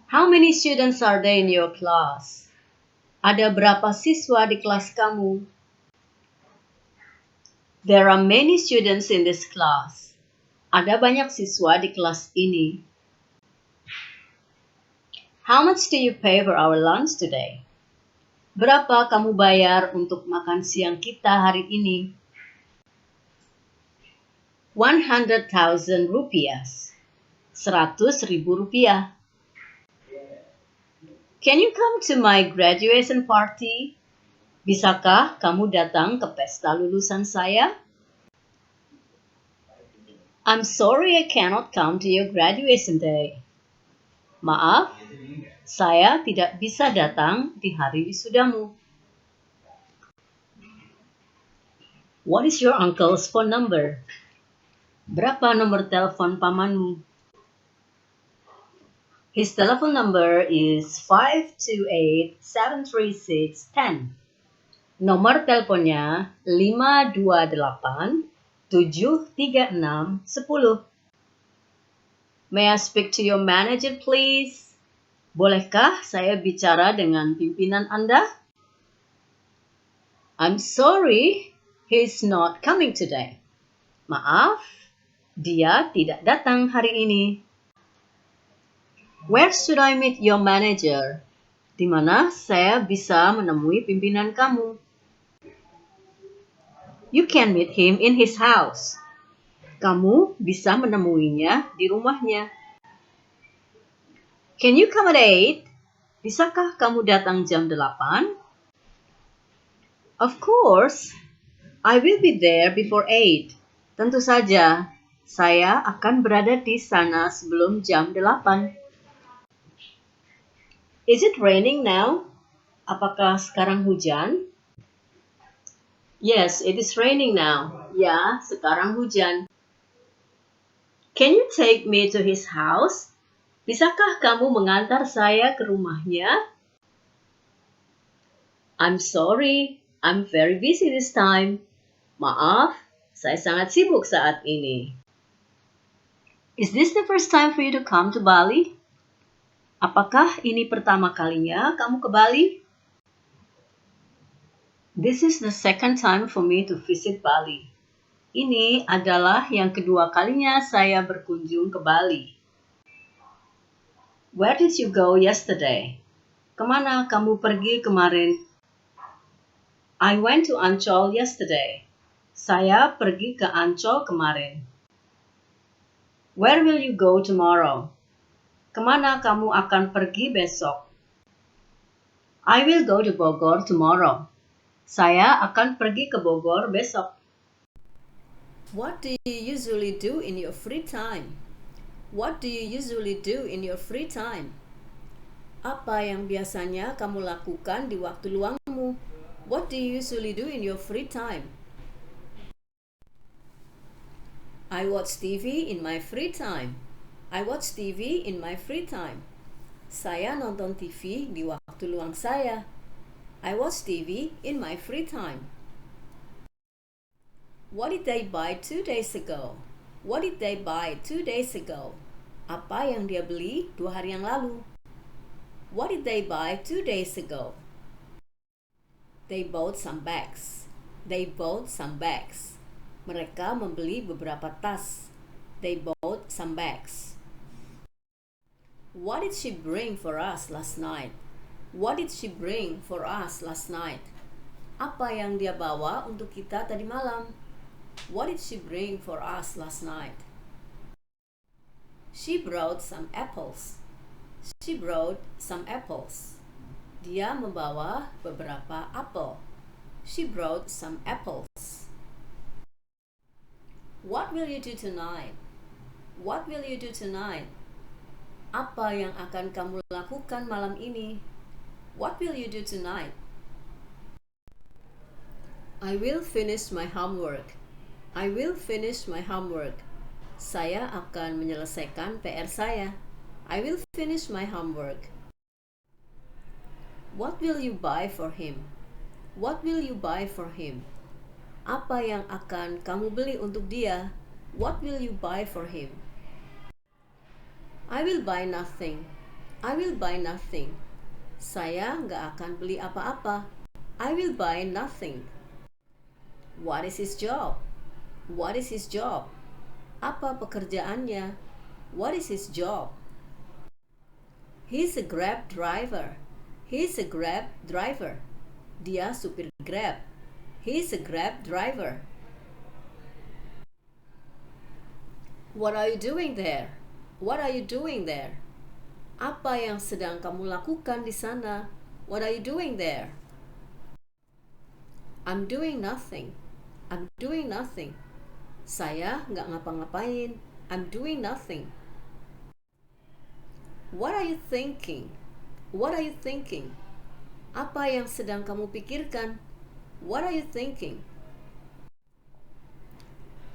How many students are there in your class? Ada berapa siswa di kelas kamu? There are many students in this class. Ada banyak siswa di kelas ini. How much do you pay for our lunch today? Berapa kamu bayar untuk makan siang kita hari ini? 100,000 rupiah. 100.000 rupiah. Can you come to my graduation party? Bisakah kamu datang ke pesta lulusan saya? I'm sorry I cannot come to your graduation day. Maaf, saya tidak bisa datang di hari wisudamu. What is your uncle's phone number? Berapa nomor telepon pamanmu? His telephone number is 528-736-10. Nomor teleponnya 528-736-10. May I speak to your manager, please? Bolehkah saya bicara dengan pimpinan Anda? I'm sorry, he's not coming today. Maaf, dia tidak datang hari ini. Where should I meet your manager? Di mana saya bisa menemui pimpinan kamu? You can meet him in his house. Kamu bisa menemuinya di rumahnya. Can you come at 8? Bisakah kamu datang jam 8? Of course, I will be there before 8. Tentu saja, saya akan berada di sana sebelum jam 8. Is it raining now? Apakah sekarang hujan? Yes, it is raining now. Ya, sekarang hujan. Can you take me to his house? Bisakah kamu mengantar saya ke rumahnya? I'm sorry, I'm very busy this time. Maaf, saya sangat sibuk saat ini. Is this the first time for you to come to Bali? Apakah ini pertama kalinya kamu ke Bali? This is the second time for me to visit Bali. Ini adalah yang kedua kalinya saya berkunjung ke Bali. Where did you go yesterday? Kemana kamu pergi kemarin? I went to Ancol yesterday. Saya pergi ke Ancol kemarin. Where will you go tomorrow? Kemana kamu akan pergi besok? I will go to Bogor tomorrow. Saya akan pergi ke Bogor besok. What do you usually do in your free time? What do you usually do in your free time? Apa yang biasanya kamu lakukan di waktu luangmu? What do you usually do in your free time? I watch TV in my free time. I watch TV in my free time. Saya nonton TV di waktu luang saya. I watch TV in my free time. What did they buy 2 days ago? What did they buy 2 days ago? Apa yang dia beli 2 hari yang lalu? What did they buy 2 days ago? They bought some bags. They bought some bags. Mereka membeli beberapa tas. They bought some bags. What did she bring for us last night? What did she bring for us last night? Apa yang dia bawa untuk kita tadi malam? What did she bring for us last night? She brought some apples. She brought some apples. Dia membawa beberapa apel. She brought some apples. What will you do tonight? What will you do tonight? Apa yang akan kamu lakukan malam ini? What will you do tonight? I will finish my homework. I will finish my homework. Saya akan menyelesaikan PR saya. I will finish my homework. What will you buy for him? What will you buy for him? Apa yang akan kamu beli untuk dia? What will you buy for him? I will buy nothing. I will buy nothing. Saya nggak akan beli apa-apa. I will buy nothing. What is his job? What is his job? Apa pekerjaannya? What is his job? He's a Grab driver. He's a Grab driver. Dia supir Grab. He's a Grab driver. What are you doing there? What are you doing there? Apa yang sedang kamu lakukan di sana? What are you doing there? I'm doing nothing. I'm doing nothing. Saya nggak ngapa-ngapain. I'm doing nothing. What are you thinking? What are you thinking? Apa yang sedang kamu pikirkan? What are you thinking?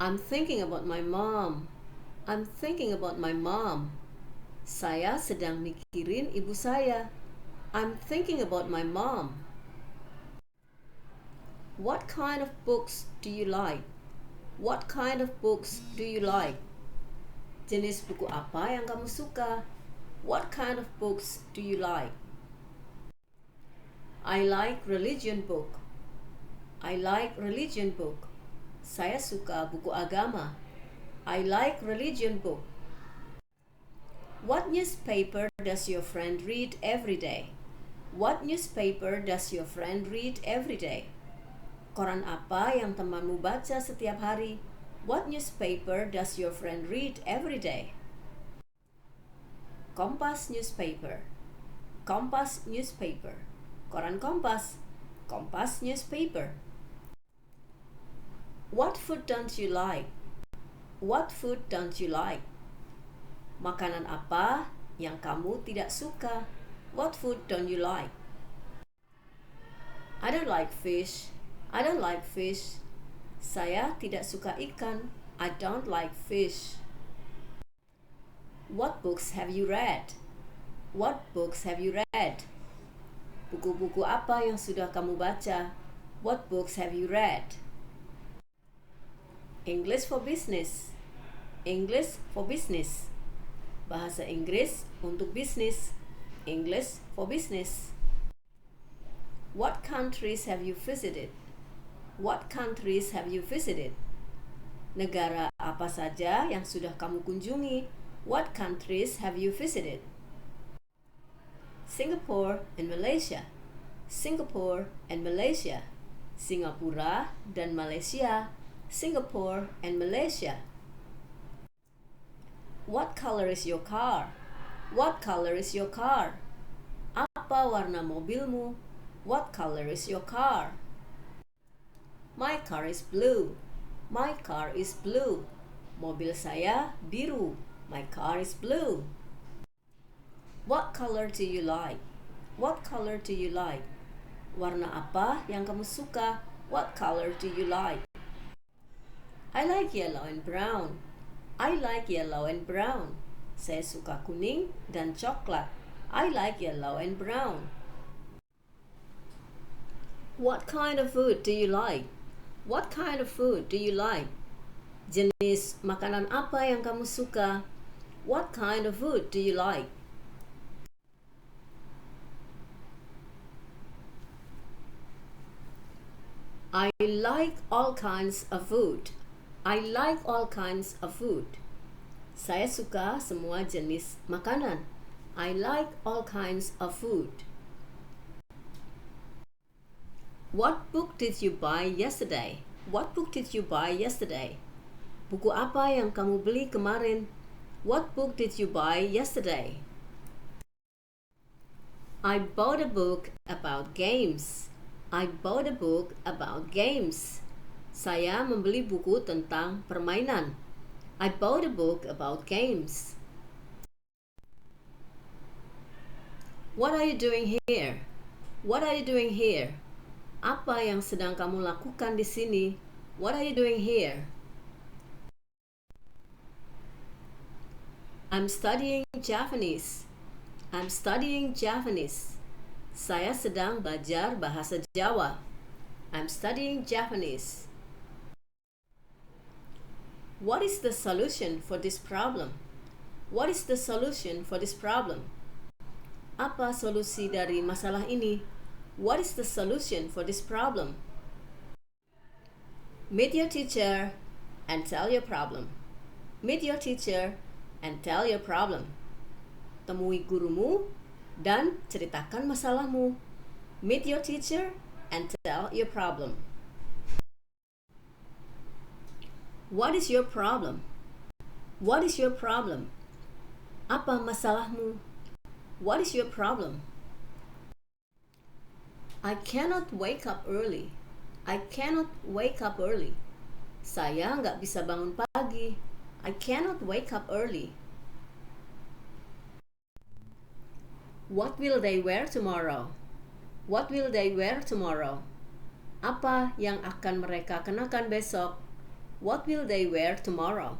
I'm thinking about my mom. I'm thinking about my mom. Saya sedang mikirin ibu saya. I'm thinking about my mom. What kind of books do you like? What kind of books do you like? Jenis buku apa yang kamu suka? What kind of books do you like? I like religion book. I like religion book. Saya suka buku agama. I like religion book. What newspaper does your friend read every day? What newspaper does your friend read every day? Koran apa yang temanmu baca setiap hari? What newspaper does your friend read every day? Kompas newspaper. Kompas newspaper. Koran Kompas. Kompas newspaper. What food don't you like? What food don't you like? Makanan apa yang kamu tidak suka? What food don't you like? I don't like fish. I don't like fish. Saya tidak suka ikan. I don't like fish. What books have you read? What books have you read? Buku-buku apa yang sudah kamu baca? What books have you read? English for business. English for business. Bahasa Inggris untuk bisnis. English for business. What countries have you visited? What countries have you visited? Negara apa saja yang sudah kamu kunjungi? What countries have you visited? Singapore and Malaysia. Singapore and Malaysia. Singapura dan Malaysia. Singapore and Malaysia. What color is your car? What color is your car? Apa warna mobilmu? What color is your car? My car is blue. My car is blue. Mobil saya biru. My car is blue. What color do you like? What color do you like? Warna apa yang kamu suka? What color do you like? I like yellow and brown. I like yellow and brown. Saya suka kuning dan coklat. I like yellow and brown. What kind of food do you like? What kind of food do you like? Jenis makanan apa yang kamu suka? What kind of food do you like? I like all kinds of food. I like all kinds of food. Saya suka semua jenis makanan. I like all kinds of food. What book did you buy yesterday? What book did you buy yesterday? Buku apa yang kamu beli kemarin? What book did you buy yesterday? I bought a book about games. I bought a book about games. Saya membeli buku tentang permainan. I bought a book about games. What are you doing here? What are you doing here? Apa yang sedang kamu lakukan di sini? What are you doing here? I'm studying Japanese. I'm studying Japanese. Saya sedang belajar bahasa Jawa. I'm studying Japanese. What is the solution for this problem? What is the solution for this problem? Apa solusi dari masalah ini? What is the solution for this problem? Meet your teacher and tell your problem. Meet your teacher and tell your problem. Temui gurumu dan ceritakan masalahmu. Meet your teacher and tell your problem. What is your problem? What is your problem? Apa masalahmu? What is your problem? I cannot wake up early. I cannot wake up early. Saya nggak bisa bangun pagi. I cannot wake up early. What will they wear tomorrow? What will they wear tomorrow? Apa yang akan mereka kenakan besok? What will they wear tomorrow?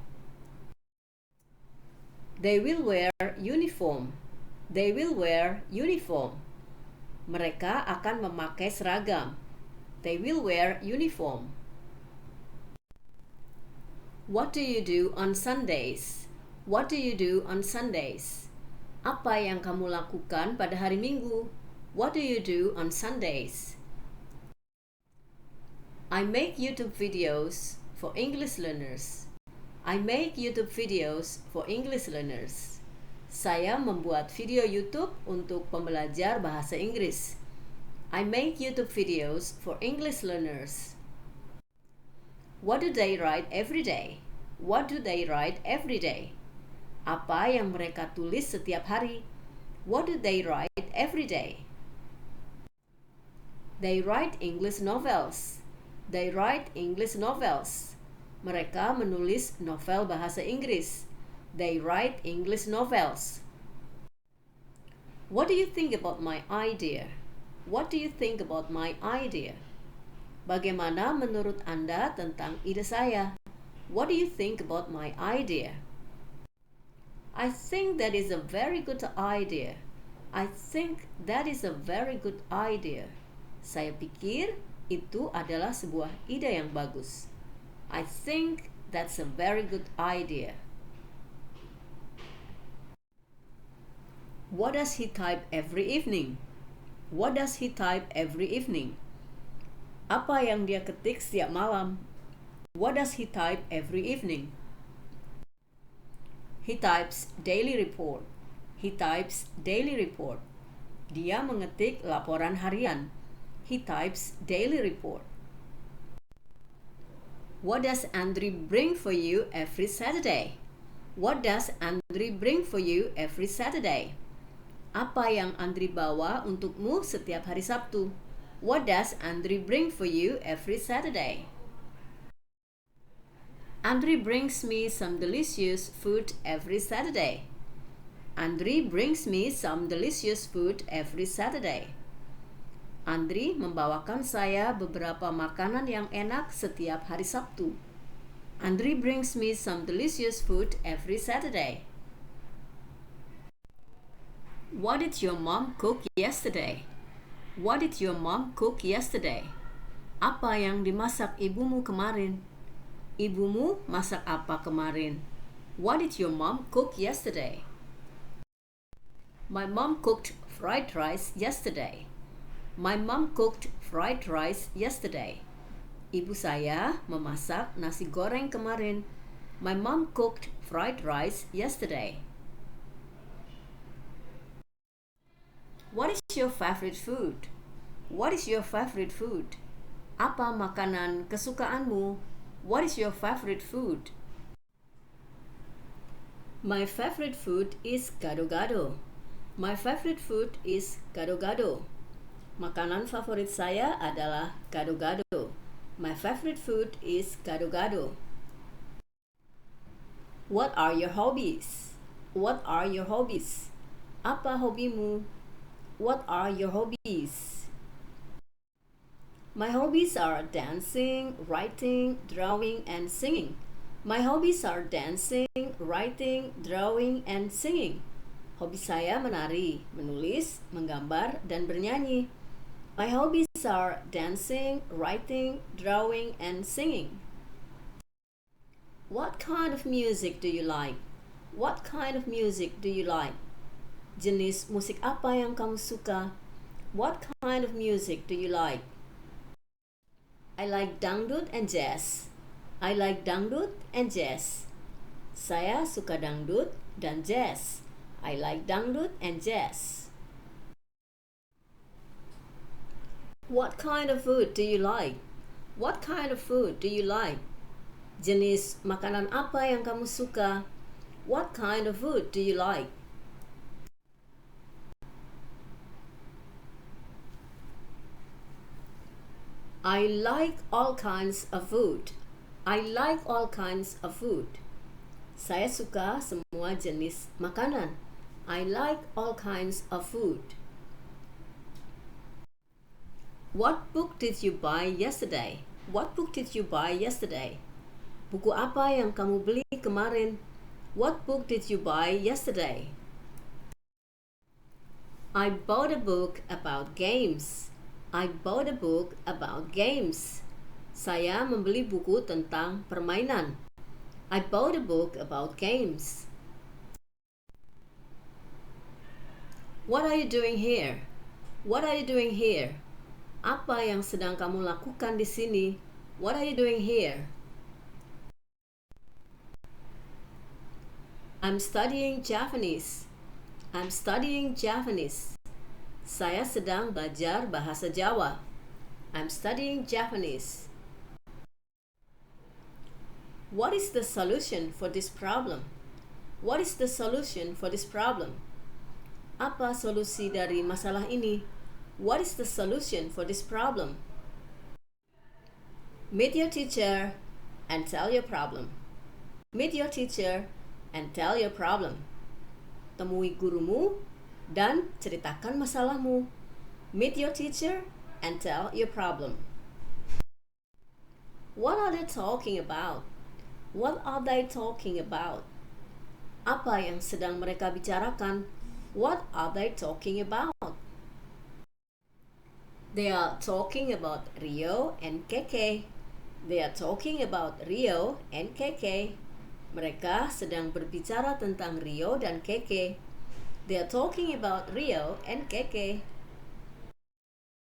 They will wear uniform. They will wear uniform. Mereka akan memakai seragam. They will wear uniform. What do you do on Sundays? What do you do on Sundays? Apa yang kamu lakukan pada hari Minggu? What do you do on Sundays? I make YouTube videos for English learners. I make YouTube videos for English learners. Saya membuat video YouTube untuk pembelajar bahasa Inggris. I make YouTube videos for English learners. What do they write every day? What do they write every day? Apa yang mereka tulis setiap hari? What do they write every day? They write English novels. They write English novels. Mereka menulis novel bahasa Inggris. They write English novels. What do you think about my idea? What do you think about my idea? Bagaimana menurut Anda tentang ide saya? What do you think about my idea? I think that is a very good idea. I think that is a very good idea. Saya pikir itu adalah sebuah ide yang bagus. I think that's a very good idea. What does he type every evening? What does he type every evening? Apa yang dia ketik setiap malam? What does he type every evening? He types daily report. He types daily report. Dia mengetik laporan harian. He types daily report. What does Andri bring for you every Saturday? What does Andri bring for you every Saturday? Apa yang Andri bawa untukmu setiap hari Sabtu? What does Andri bring for you every Saturday? Andri brings me some delicious food every Saturday. Andri brings me some delicious food every Saturday. Andri membawakan saya beberapa makanan yang enak setiap hari Sabtu. Andri brings me some delicious food every Saturday. What did your mom cook yesterday? What did your mom cook yesterday? Apa yang dimasak ibumu kemarin? Ibumu masak apa kemarin? What did your mom cook yesterday? My mom cooked fried rice yesterday. My mom cooked fried rice yesterday. Ibu saya memasak nasi goreng kemarin. My mom cooked fried rice yesterday. What is your favorite food? What is your favorite food? Apa makanan kesukaanmu? What is your favorite food? My favorite food is gado-gado. My favorite food is gado-gado. Makanan favorit saya adalah gado-gado. My favorite food is gado-gado. What are your hobbies? What are your hobbies? Apa hobimu? What are your hobbies? My hobbies are dancing, writing, drawing, and singing. My hobbies are dancing, writing, drawing, and singing. Hobi saya menari, menulis, menggambar, dan bernyanyi. My hobbies are dancing, writing, drawing, and singing. What kind of music do you like? What kind of music do you like? Jenis musik apa yang kamu suka? What kind of music do you like? I like dangdut and jazz. I like dangdut and jazz. Saya suka dangdut dan jazz. I like dangdut and jazz. What kind of food do you like? What kind of food do you like? Jenis makanan apa yang kamu suka? What kind of food do you like? I like all kinds of food. I like all kinds of food. Saya suka semua jenis makanan. I like all kinds of food. What book did you buy yesterday? What book did you buy yesterday? Buku apa yang kamu beli kemarin? What book did you buy yesterday? I bought a book about games. I bought a book about games. Saya membeli buku tentang permainan. I bought a book about games. What are you doing here? What are you doing here? Apa yang sedang kamu lakukan di sini? What are you doing here? I'm studying Japanese. I'm studying Japanese. Saya sedang belajar bahasa Jawa. I'm studying Japanese. What is the solution for this problem? What is the solution for this problem? Apa solusi dari masalah ini? What is the solution for this problem? Meet your teacher and tell your problem. Meet your teacher and tell your problem. Temui gurumu dan ceritakan masalahmu. Meet your teacher and tell your problem. What are they talking about? What are they talking about? Apa yang sedang mereka bicarakan? What are they talking about? They are talking about Rio and Keke. They are talking about Rio and Keke. Mereka sedang berbicara tentang Rio dan Keke. They are talking about Rio and Keke.